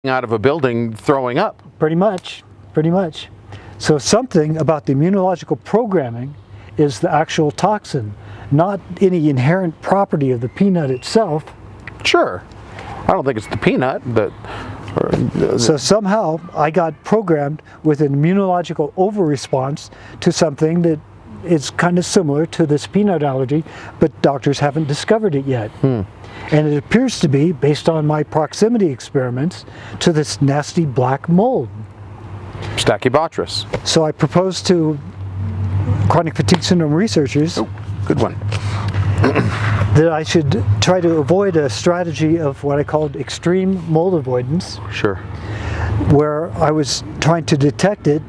out of a building throwing up. Pretty much. So something about the immunological programming is the actual toxin, not any inherent property of the peanut itself. Sure. I don't think it's the peanut, but... So somehow I got programmed with an immunological overresponse to something that is kind of similar to this peanut allergy, but doctors haven't discovered it yet. And it appears to be, based on my proximity experiments, to this nasty black mold. Stachybotrys. So I proposed to chronic fatigue syndrome researchers Good one. that I should try to avoid a strategy of what I called extreme mold avoidance, Sure. where I was trying to detect it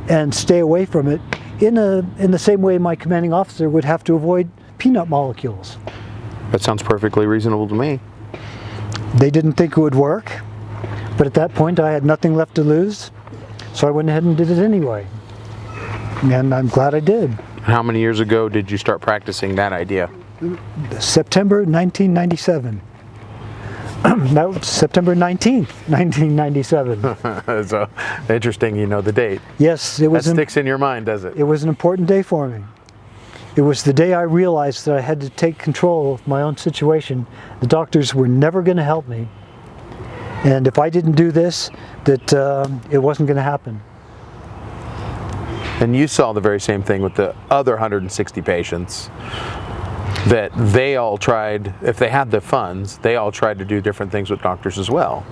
and stay away from it in the same way my commanding officer would have to avoid peanut molecules. That sounds perfectly reasonable to me. They didn't think it would work, but at that point I had nothing left to lose, so I went ahead and did it anyway. And I'm glad I did. How many years ago did you start practicing that idea? September 1997. That was September 19th, 1997. So interesting, you know the date. Yes, it was. That sticks in your mind, does it? It was an important day for me. It was the day I realized that I had to take control of my own situation. The doctors were never going to help me, and if I didn't do this, that it wasn't going to happen. And you saw the very same thing with the other 160 patients, that they all tried, if they had the funds, they all tried to do different things with doctors as well.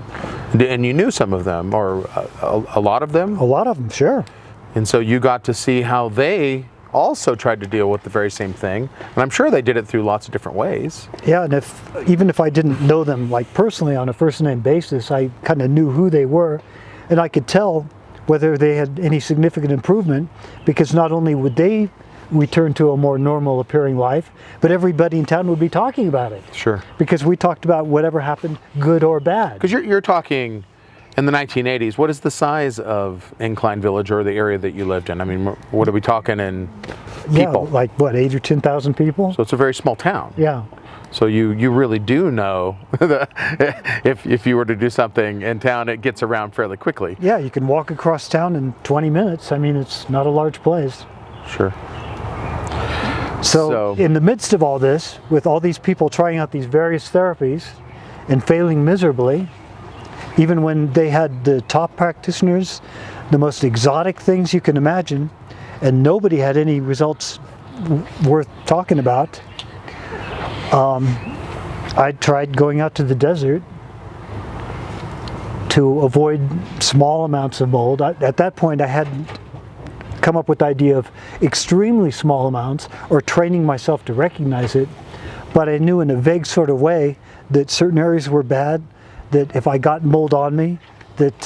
And you knew some of them, or a lot of them? A lot of them, sure. And so you got to see how they also tried to deal with the very same thing. And I'm sure they did it through lots of different ways. Yeah, and even if I didn't know them like personally on a first name basis, I kind of knew who they were, and I could tell whether they had any significant improvement, because not only would they return to a more normal appearing life, but everybody in town would be talking about it. Sure. Because we talked about whatever happened, good or bad. Because you're talking in the 1980s, what is the size of Incline Village or the area that you lived in? I mean, what are we talking in people? Yeah, like what, 8 or 10,000 people? So it's a very small town. Yeah. So you really do know that if you were to do something in town, it gets around fairly quickly. Yeah, you can walk across town in 20 minutes. I mean, it's not a large place. Sure. So in the midst of all this, with all these people trying out these various therapies and failing miserably, even when they had the top practitioners, the most exotic things you can imagine, and nobody had any results worth talking about, I tried going out to the desert to avoid small amounts of mold. At that point, I hadn't come up with the idea of extremely small amounts or training myself to recognize it, but I knew in a vague sort of way that certain areas were bad, that if I got mold on me, that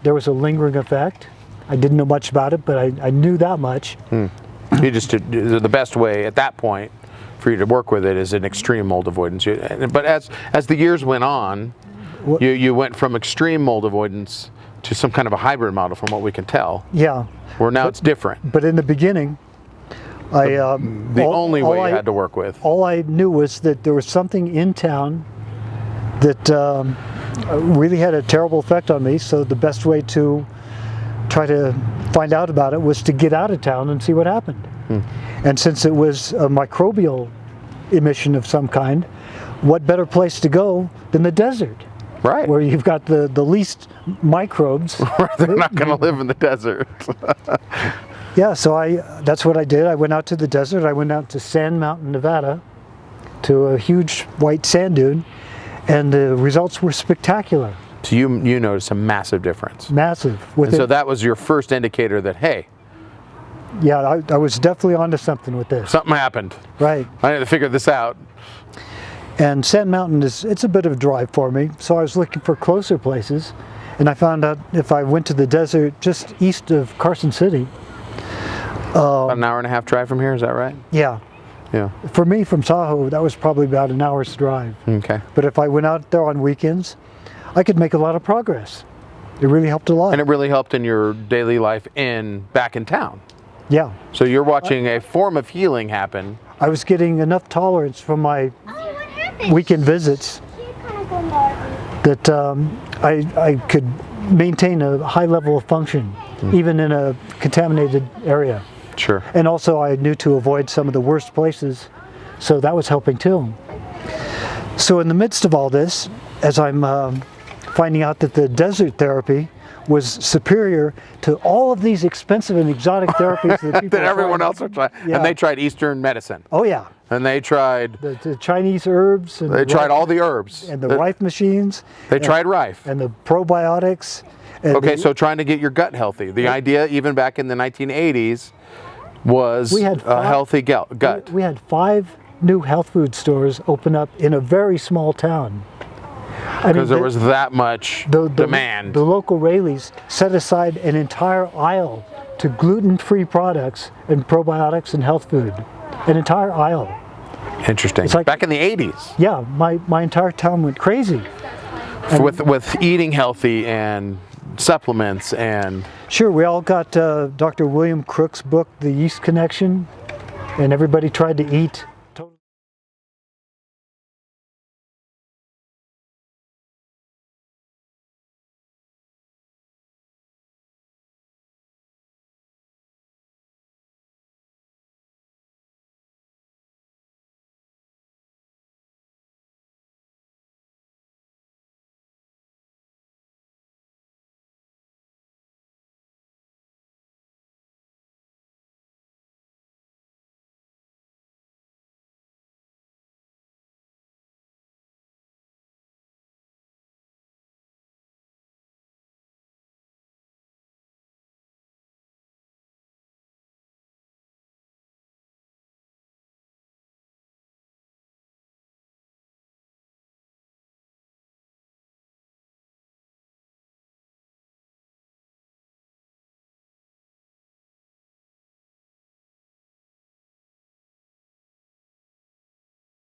there was a lingering effect. I didn't know much about it, but I knew that much. You just the best way at that point for you to work with it is an extreme mold avoidance. But as the years went on, you went from extreme mold avoidance to some kind of a hybrid model, from what we can tell. Yeah. Where now it's different. But in the beginning, the only way you had to work with. All I knew was that there was something in town that really had a terrible effect on me. So the best way to try to find out about it was to get out of town and see what happened. And since it was a microbial emission of some kind, what better place to go than the desert? Right. Where you've got the least microbes. They're not going to live in the desert. Yeah, so that's what I did. I went out to the desert. I went out to Sand Mountain, Nevada, to a huge white sand dune, and the results were spectacular. So you noticed a massive difference. Massive. And so that was your first indicator that, hey, yeah, I was definitely onto something with this. something happened. Right. I need to figure this out. And Sand Mountain it's a bit of a drive for me, so I was looking for closer places, and I found out if I went to the desert just east of Carson City. About an hour and a half drive from here, is that right? Yeah. Yeah. For me, from Tahoe, that was probably about an hour's drive. Okay. But if I went out there on weekends, I could make a lot of progress. It really helped a lot. And it really helped in your daily life back in town. Yeah. So you're watching a form of healing happen. I was getting enough tolerance from my weekend visits that I could maintain a high level of function, even in a contaminated area. Sure. And also I knew to avoid some of the worst places, so that was helping too. So in the midst of all this, as I'm finding out that the desert therapy was superior to all of these expensive and exotic therapies that people that everyone else was trying. Yeah. And they tried Eastern medicine. Oh yeah. And they tried... The Chinese herbs. And they tried all the herbs. And the Rife machines. They tried Rife. And the probiotics. And okay, so trying to get your gut healthy. The idea, even back in the 1980s, was a healthy gut. We had 5 new health food stores open up in a very small town. Because there was that much demand. The local Rayleighs set aside an entire aisle to gluten-free products and probiotics and health food. An entire aisle. Interesting. It's like, back in the 80s. Yeah, my entire town went crazy. With eating healthy and supplements and... Sure, we all got Dr. William Crook's book, The Yeast Connection, and everybody tried to eat